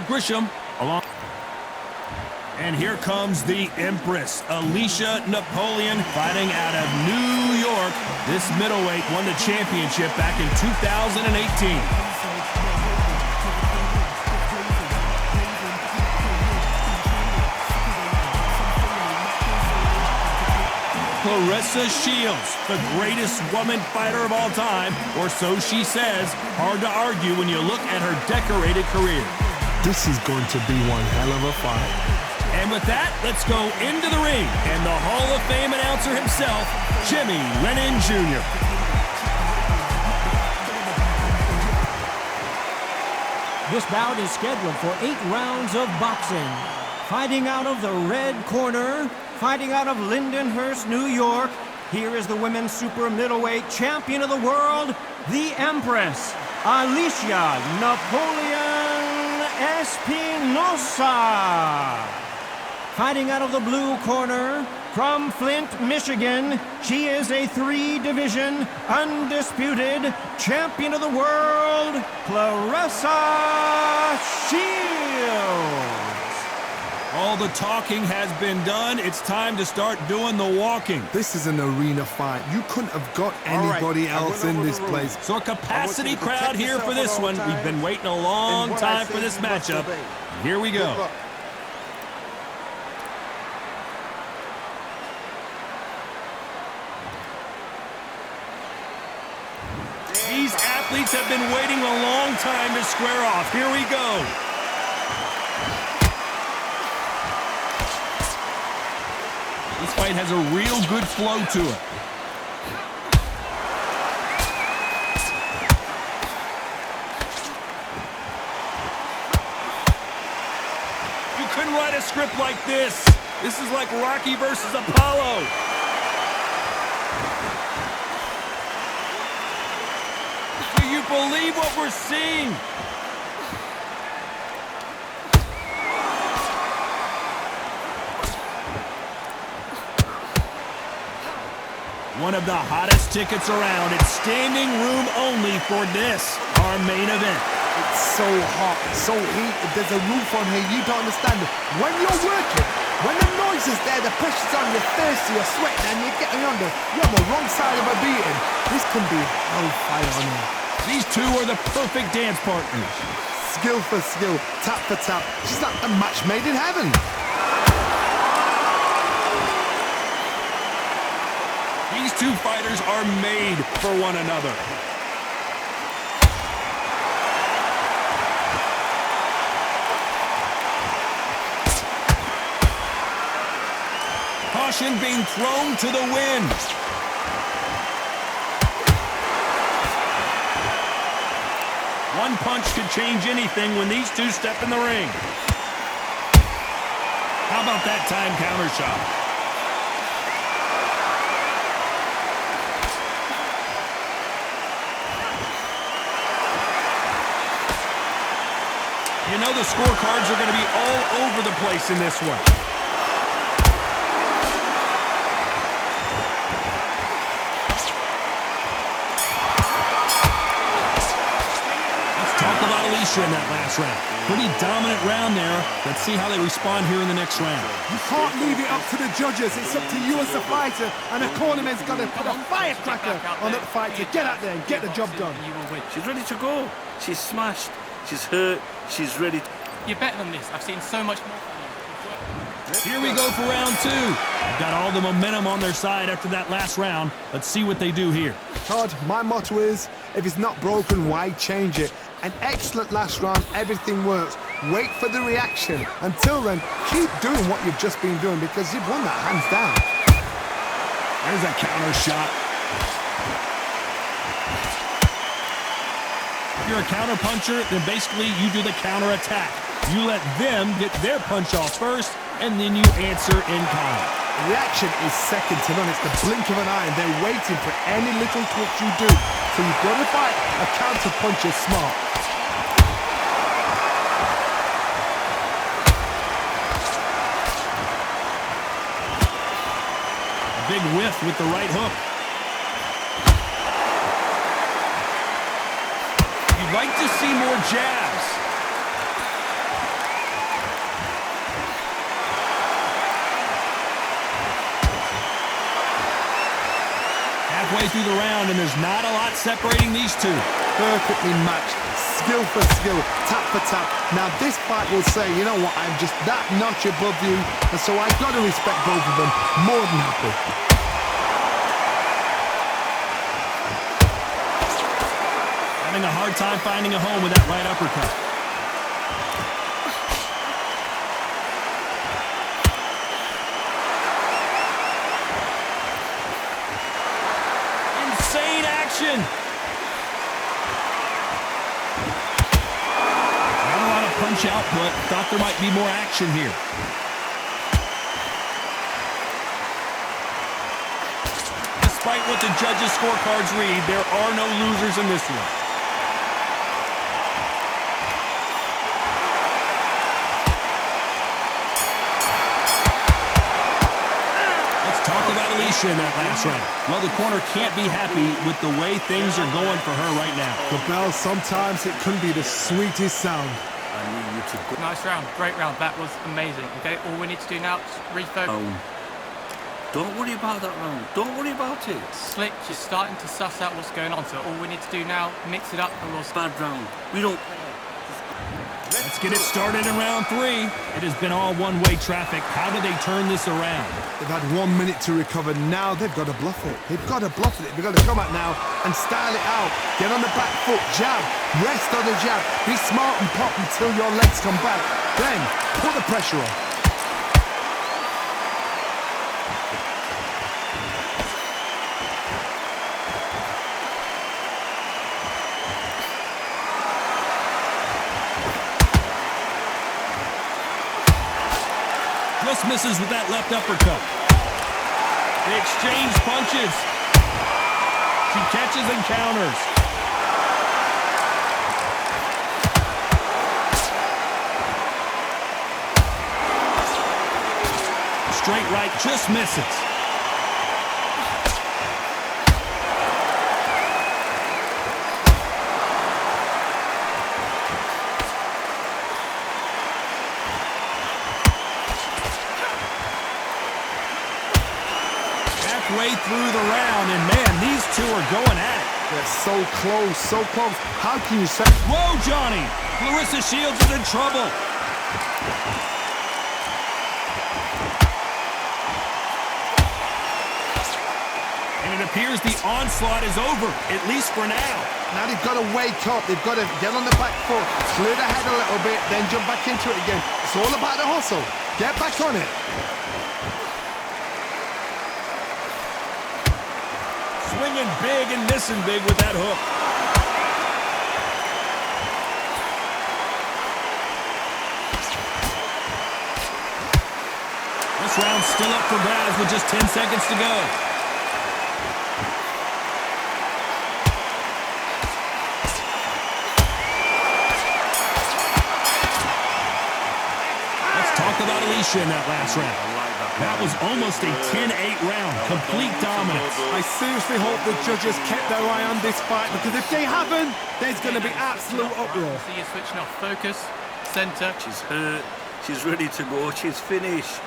Grisham along. And here comes the Empress, Alicia Napoleon, fighting out of New York. This middleweight won the championship back in 2018. Claressa Shields, the greatest woman fighter of all time, or so she says. Hard to argue when you look at her decorated career. This is going to be one hell of a fight. And with that, let's go into the ring. And the Hall of Fame announcer himself, Jimmy Lennon Jr. This bout is scheduled for 8 rounds of boxing. Fighting out of the red corner, fighting out of Lindenhurst, New York, here is the women's super middleweight champion of the world, the Empress, Alicia Napoleon Espinosa. Fighting out of the blue corner, from Flint, Michigan, she is a 3-division, undisputed champion of the world, Claressa Shields. All the talking has been done. It's time to start doing the walking. This is an arena fight. You couldn't have got anybody else in this place. So a capacity crowd here for this one. We've been waiting a long time for this matchup. Here we go. These athletes have been waiting a long time to square off. Here we go. This fight has a real good flow to it. You couldn't write a script like this. This is like Rocky versus Apollo. Do you believe what we're seeing? One of the hottest tickets around. It's standing room only for this, our main event. It's so hot, so heated. There's a roof on here. You don't understand it. When you're working, when the noise is there, the pressure's on, you're thirsty, you're sweating, and you're getting under. You're on the wrong side of a beating. This can be hellfire on here. These two are the perfect dance partners. Skill for skill, tap for tap. She's like a match made in heaven. These two fighters are made for one another. Caution being thrown to the wind. One punch could change anything when these two step in the ring. How about that time counter shot? You know the scorecards are going to be all over the place in this one. Let's talk about Alicia in that last round. Pretty dominant round there. Let's see how they respond here in the next round. You can't leave it up to the judges. It's up to you as the fighter, and the cornerman's got to put a firecracker on that fight to get out there and get the job done. She's ready to go. She's smashed. She's hurt. She's ready. You're better than this. I've seen so much more from you. Here we go for round 2. They've got all the momentum on their side after that last round. Let's see what they do here. Todd, my motto is, if it's not broken, why change it? An excellent last round, everything works. Wait for the reaction. Until then, keep doing what you've just been doing because you've won that hands down. There's a counter shot. If you're a counter puncher, then basically you do the counter attack. You let them get their punch off first, and then you answer in kind. Reaction is second to none. It's the blink of an eye, and they're waiting for any little twitch you do. So you've got to fight a counter puncher smart. A big whiff with the right hook. You'd like to see more jabs. way through the round, and there's not a lot separating these two. Perfectly matched, skill for skill, tap for tap. Now this fight will say, you know what, I'm just that notch above you, and so I've got to respect both of them. More than happy. Having a hard time finding a home with that right uppercut. Insane action. Not a lot of punch output. Thought there might be more action here. Despite what the judges' scorecards read, there are no losers in this one. In that last round. Well, the corner can't be happy with the way things are going for her right now. The bell, sometimes it can be the sweetest sound. I need you to go. Nice round, great round. That was amazing. Okay, all we need to do now is refocus. Don't worry about that round. Don't worry about it. Slick, she's starting to suss out what's going on. So all we need to do now, mix it up, and we'll Bad round. We don't. Let's get it started in round 3. It has been all one-way traffic. How do they turn this around? They've had 1 minute to recover. Now they've got to bluff it. They've got to bluff it. They've got to come out now and style it out. Get on the back foot, jab, rest on the jab. Be smart and pop until your legs come back. Then put the pressure on. Just misses with that left uppercut. They exchange punches. She catches and counters. Straight right just misses. Way through the round, and man, these two are going at it. They're so close, so close. How can you say? Whoa, Johnny! Claressa Shields is in trouble. And it appears the onslaught is over, at least for now. Now they've got to wake up. They've got to get on the back foot, clear the head a little bit, then jump back into it again. It's all about the hustle. Get back on it. Swinging big and missing big with that hook. This round's still up for grabs with just 10 seconds to go. Let's talk about Alicia in that last round. That was almost a 10-8 round, complete dominance. I seriously hope the judges kept their eye on this fight, because if they haven't, there's going to be absolute uproar. So you're switching off focus, center. She's hurt. She's ready to go. She's finished.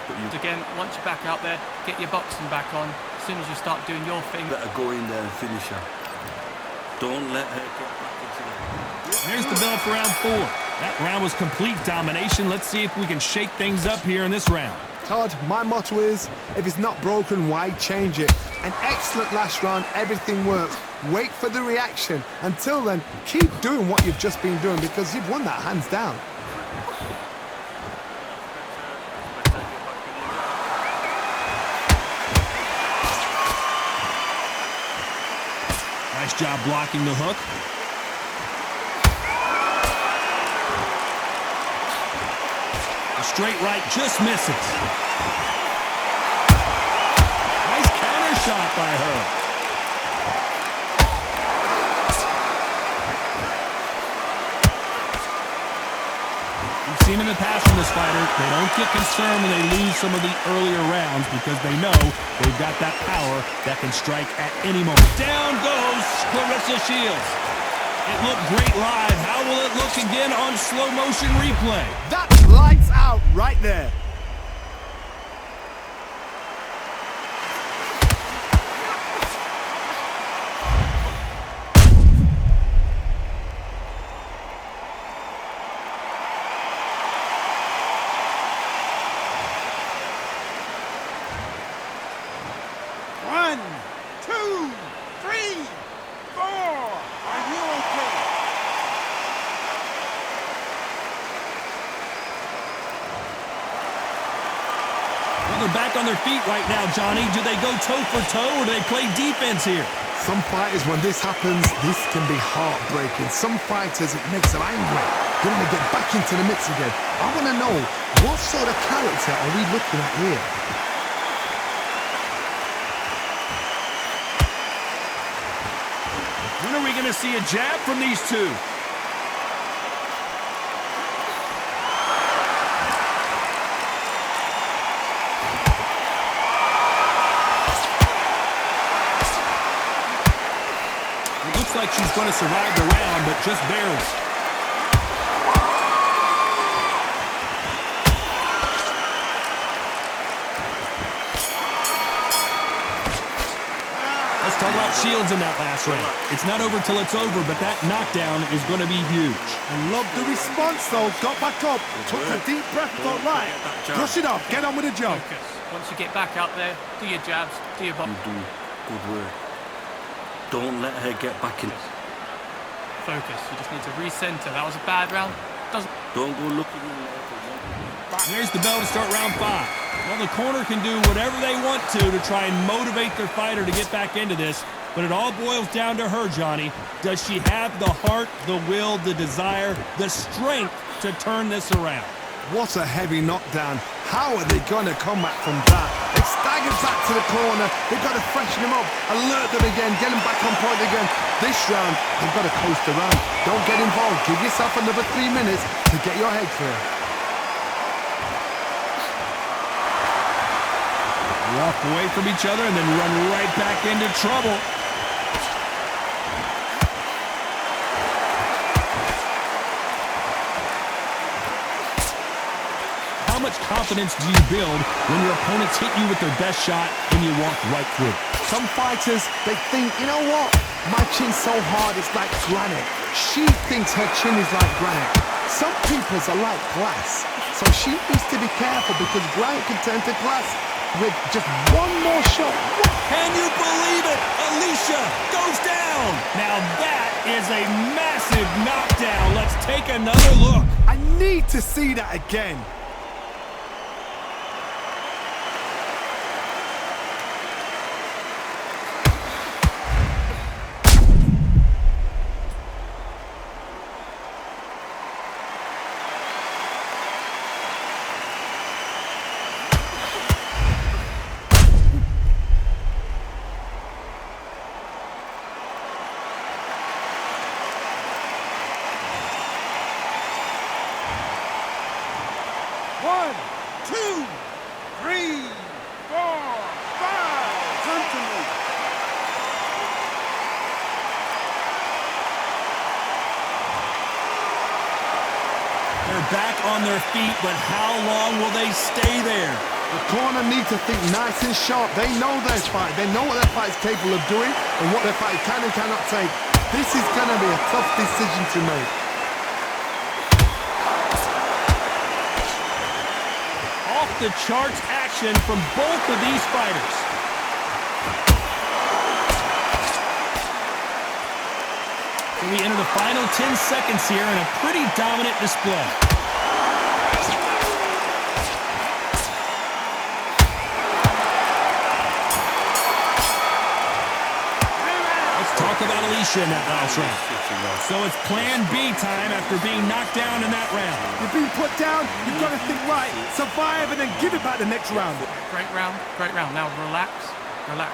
But again, once you're back out there, get your boxing back on. As soon as you start doing your thing, better go in there and finish her. Don't let her get back into it. There's the bell for round 4. That round was complete domination. Let's see if we can shake things up here in this round. Todd, my motto is, if it's not broken, why change it? An excellent last round, everything works. Wait for the reaction. Until then, keep doing what you've just been doing, because you've won that hands down. Nice job blocking the hook. Straight right just misses. Nice counter shot by her. We've seen in the past from this fighter, they don't get concerned when they lose some of the earlier rounds because they know they've got that power that can strike at any moment. Down goes Claressa Shields. It looked great live. How will it look again on slow motion replay? That's lights out right there. they're back on their feet right now, Johnny. Do they go toe for toe or do they play defense here? Some fighters, when this happens, this can be heartbreaking. Some fighters, it makes them angry. They want to get back into the mix again. I want to know, what sort of character are we looking at here? When are we going to see a jab from these two? It looks like she's going to survive the round, but just barely. Let's talk about Shields in that last round. It's not over till it's over, but that knockdown is going to be huge. I love the response, though. Got back up, took a deep breath, thought, right, brush it off, get on with the job. Focus. Once you get back out there, do your jabs, do your box. You do good work. Don't let her get back in. Focus. You just need to recenter. That was a bad round. Don't go looking in there. There's the bell to start round 5. Well, the corner can do whatever they want to try and motivate their fighter to get back into this, but it all boils down to her, Johnny. Does she have the heart, the will, the desire, the strength to turn this around? What a heavy knockdown. How are they going to come back from that? They staggered back to the corner. They've got to freshen them up, alert them again, get them back on point again. This round, they've got to coast around. Don't get involved. Give yourself another 3 minutes to get your head clear. Walk away from each other and then run right back into trouble. How much confidence do you build when your opponents hit you with their best shot and you walk right through? Some fighters, they think, you know what? My chin's so hard, it's like granite. She thinks her chin is like granite. Some people's are like glass. So she needs to be careful because granite can turn to glass with just one more shot. Can you believe it? Alicia goes down. Now that is a massive knockdown. Let's take another look. I need to see that again. One, two, three, four, five. Come to me. They're back on their feet, but how long will they stay there? The corner needs to think nice and sharp. They know their fight. They know what their fight is capable of doing and what their fight can and cannot take. This is going to be a tough decision to make. The charts action from both of these fighters. So we enter the final 10 seconds here in a pretty dominant display. Let's talk about Alicia in that last round. So it's plan B time after being knocked down in that round. You've been put down, you've got to think right, survive and then give it back the next round. Great round, great round. Now relax, relax.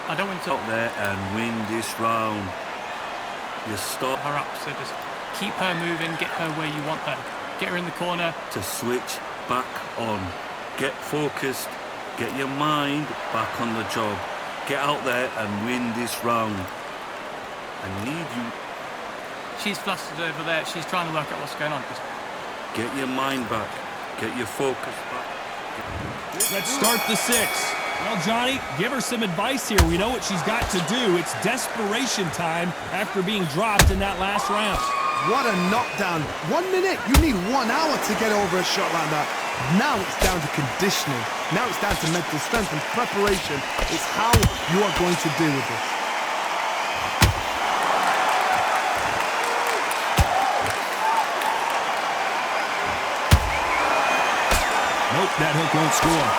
I don't want to Out there and win this round. You stop her up, so just keep her moving, get her where you want her. Get her in the corner. to switch back on. Get focused, get your mind back on the job. Get out there and win this round. I need you. She's flustered over there. She's trying to work out what's going on. Get your mind back. Get your focus back. Let's start the 6. Well, Johnny, give her some advice here. We know what she's got to do. It's desperation time after being dropped in that last round. What a knockdown. 1 minute, you need 1 hour to get over a shot like that. Now it's down to conditioning. Now it's down to mental strength and preparation. It's how you are going to deal with this. Nope, that hook won't score.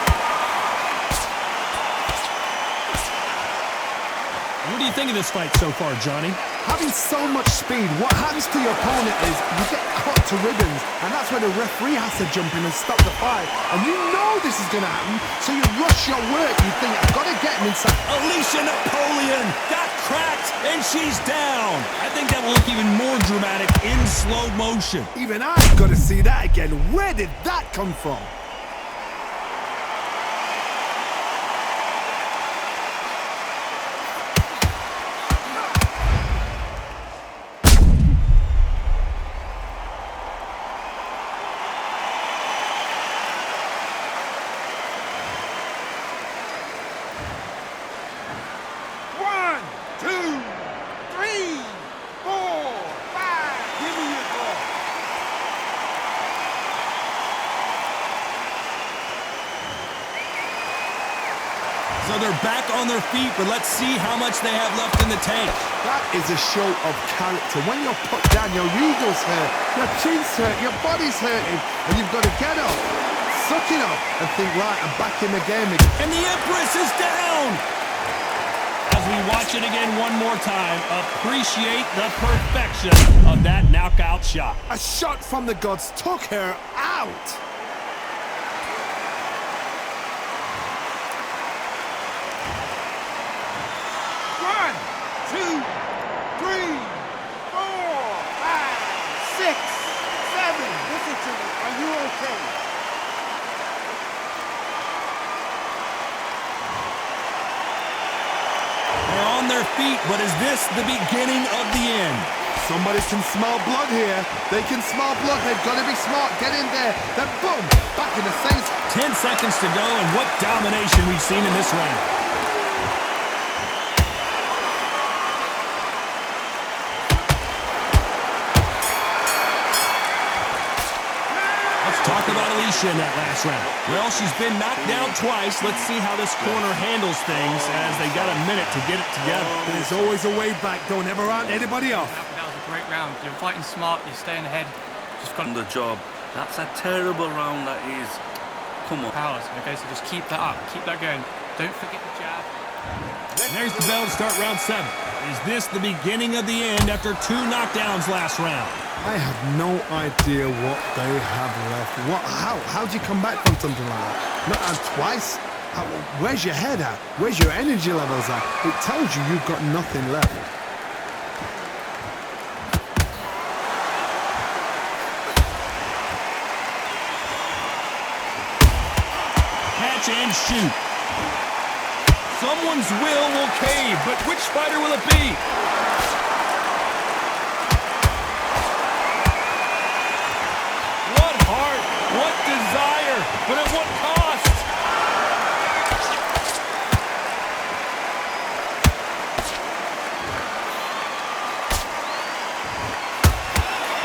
What do you think of this fight so far, Johnny? Having so much speed, what happens to your opponent is you get cut to ribbons, and that's where the referee has to jump in and stop the fight. And you know this is going to happen, so you rush your work. You think, I've got to get him inside. Alicia Napoleon got cracked, and she's down. I think that will look even more dramatic in slow motion. Even I've got to see that again. Where did that come from? So they're back on their feet, but let's see how much they have left in the tank. That is a show of character. When you're put down, your ego's hurt, your chin's hurt, your body's hurting, and you've got to get up, suck it up, and think, right, I'm back in the game again. And the Empress is down! As we watch it again one more time, appreciate the perfection of that knockout shot. A shot from the gods took her out. They're on their feet, but is this the beginning of the end? Somebody can smell blood here. They can smell blood. They've got to be smart. Get in there. Then boom, back in the same. 10 seconds to go, and what domination we've seen in this round. Talk about Alicia in that last round. Well, she's been knocked down twice. Let's see how this corner handles things as they got a minute to get it together. There's always a way back. Don't ever round anybody off. That was a great round. You're fighting smart. You're staying ahead. Just got On the job. That's a terrible round, that is. Come on. powers. Okay, so just keep that up. Keep that going. Don't forget the jab. And there's the bell to start round 7. Is this the beginning of the end after 2 knockdowns last round? I have no idea what they have left. How do you come back from something like that? Not twice? Where's your head at? Where's your energy levels at? It tells you you've got nothing left. Catch and shoot. Someone's will cave, but which fighter will it be? What heart, what desire, but at what cost?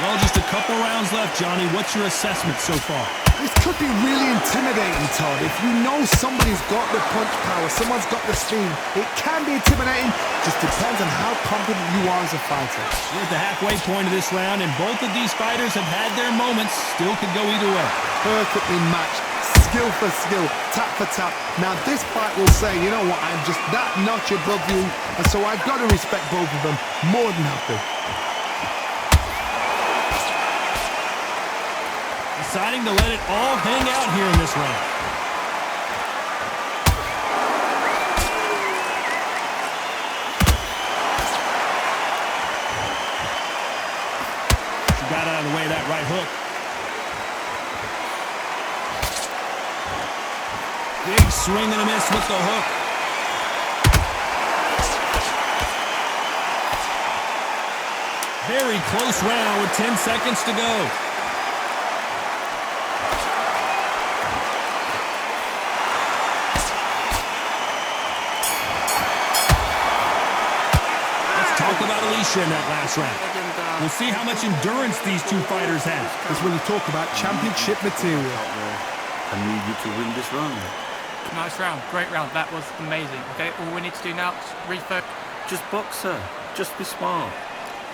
Well, just a couple rounds left, Johnny. What's your assessment so far? This could be really intimidating, Todd. If you know somebody's got the punch power, someone's got the speed, it can be intimidating. Just depends on how confident you are as a fighter. We're at the halfway point of this round, and both of these fighters have had their moments. Still could go either way. Perfectly matched, skill for skill, tap for tap. Now this fight will say, you know what, I'm just that notch above you, and so I've got to respect both of them more than happy. Deciding to let it all hang out here in this round. She got out of the way of that right hook. Big swing and a miss with the hook. Very close round with 10 seconds to go. In that last round. We'll see how much endurance these two fighters have. That's when you talk about championship material. I need you to win this round. Nice round. Great round. That was amazing. Okay, all we need to do now is refocus. Just box her. Just be smart.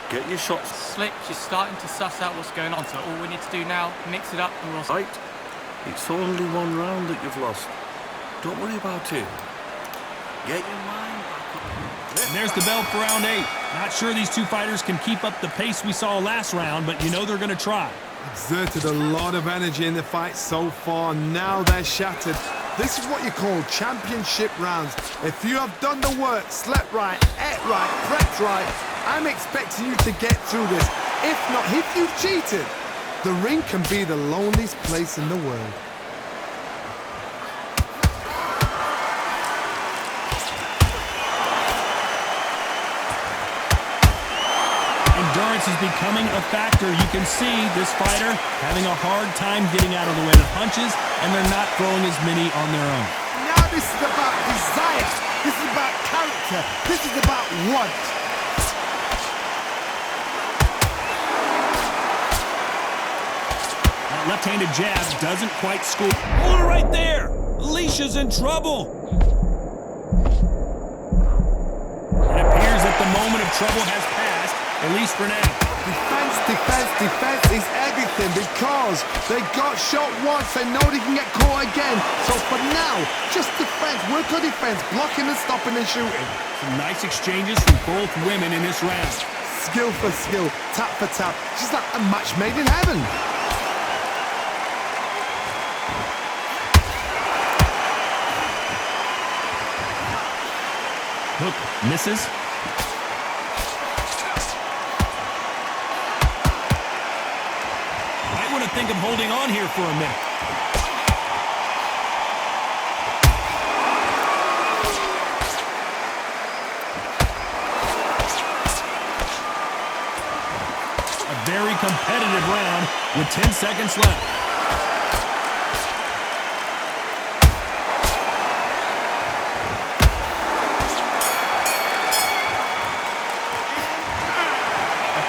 Get your shots. Slick, she's starting to suss out what's going on. So all we need to do now, mix it up and we'll... Right? It's only one round that you've lost. Don't worry about it. Get your mind back up. And there's the bell for round 8. Not sure these two fighters can keep up the pace we saw last round, but you know they're going to try. Exerted a lot of energy in the fight so far. Now they're shattered. This is what you call championship rounds. If you have done the work, slept right, ate right, prepped right, I'm expecting you to get through this. If not, if you've cheated, the ring can be the loneliest place in the world. Endurance is becoming a factor. You can see this fighter having a hard time getting out of the way of the punches, and they're not throwing as many on their own. Now this is about desire. This is about character. This is about want. That left-handed jab doesn't quite school. Oh, right there! Alicia's in trouble. It appears that the moment of trouble has passed, at least for now. Defense, defense, defense is everything because they got shot once. They know they can get caught again. So for now, just defense. Work on defense, blocking and stopping and shooting. Some nice exchanges from both women in this round. Skill for skill, tap for tap. Just like a match made in heaven. Hook misses. Might want to think of holding on here for a minute. A very competitive round with 10 seconds left.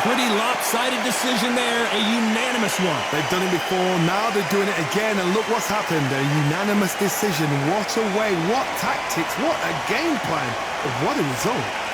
Pretty lopsided decision there, a unanimous one. They've done it before, now they're doing it again, and look what's happened. A unanimous decision. What a way, what tactics, what a game plan. What a result.